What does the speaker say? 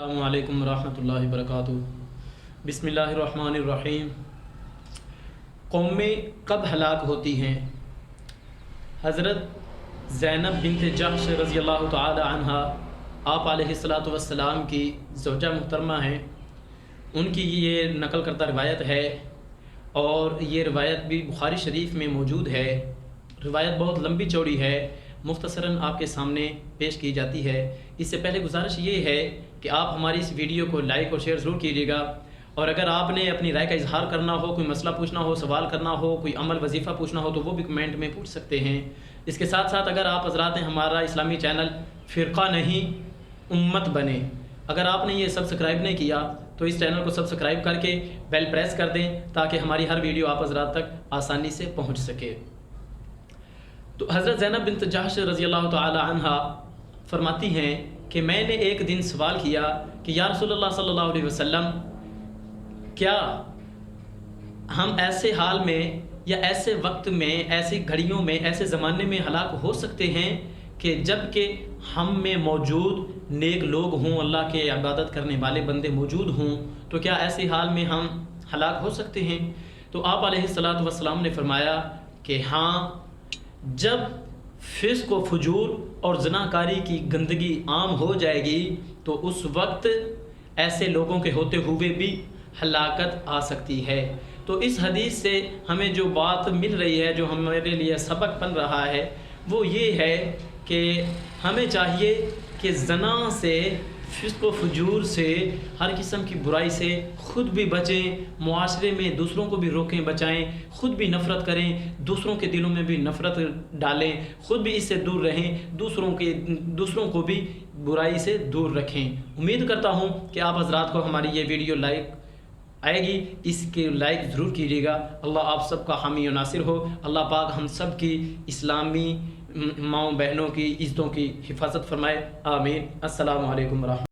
السلام علیکم ورحمۃ اللہ وبرکاتہ۔ بسم اللہ الرحمن الرحیم۔ قومیں کب ہلاک ہوتی ہیں؟ حضرت زینب بنت جحش رضی اللہ تعالی عنہ آپ علیہ الصلاۃ والسلام کی زوجہ محترمہ ہیں۔ ان کی یہ نقل کردہ روایت ہے اور یہ روایت بھی بخاری شریف میں موجود ہے۔ روایت بہت لمبی چوڑی ہے، مختصراً آپ کے سامنے پیش کی جاتی ہے۔ اس سے پہلے گزارش یہ ہے کہ آپ ہماری اس ویڈیو کو لائک اور شیئر ضرور کیجیے گا، اور اگر آپ نے اپنی رائے کا اظہار کرنا ہو، کوئی مسئلہ پوچھنا ہو، سوال کرنا ہو، کوئی عمل وظیفہ پوچھنا ہو تو وہ بھی کمنٹ میں پوچھ سکتے ہیں۔ اس کے ساتھ ساتھ اگر آپ حضرات نے ہمارا اسلامی چینل فرقہ نہیں امت بنے، اگر آپ نے یہ سبسکرائب نہیں کیا تو اس چینل کو سبسکرائب کر کے بیل پریس کر دیں تاکہ ہماری ہر ویڈیو آپ حضرات تک آسانی سے پہنچ سکے۔ تو حضرت زینب بنت جحش رضی اللہ تعالی عنہ فرماتی ہیں کہ میں نے ایک دن سوال کیا کہ یا رسول اللہ صلی اللہ علیہ وسلم، کیا ہم ایسے حال میں یا ایسے وقت میں، ایسی گھڑیوں میں، ایسے زمانے میں ہلاک ہو سکتے ہیں کہ جب کہ ہم میں موجود نیک لوگ ہوں، اللہ کے عبادت کرنے والے بندے موجود ہوں، تو کیا ایسے حال میں ہم ہلاک ہو سکتے ہیں؟ تو آپ علیہ الصلاۃ والسلام نے فرمایا کہ ہاں، جب فسق و فجور اور زناکاری کی گندگی عام ہو جائے گی تو اس وقت ایسے لوگوں کے ہوتے ہوئے بھی ہلاکت آ سکتی ہے۔ تو اس حدیث سے ہمیں جو بات مل رہی ہے، جو ہمارے لیے سبق بن رہا ہے، وہ یہ ہے کہ ہمیں چاہیے کہ زنا سے، فسق و فجور سے، ہر قسم کی برائی سے خود بھی بچیں، معاشرے میں دوسروں کو بھی روکیں، بچائیں، خود بھی نفرت کریں، دوسروں کے دلوں میں بھی نفرت ڈالیں، خود بھی اس سے دور رہیں، دوسروں کو بھی برائی سے دور رکھیں۔ امید کرتا ہوں کہ آپ حضرات کو ہماری یہ ویڈیو لائک آئے گی، اس کے لائک ضرور کیجیے گا۔ اللہ آپ سب کا حامی و ناصر ہو۔ اللہ پاک ہم سب کی اسلامی ماؤں بہنوں کی عزتوں کی حفاظت فرمائے، آمین۔ السلام علیکم ورحمۃ اللہ۔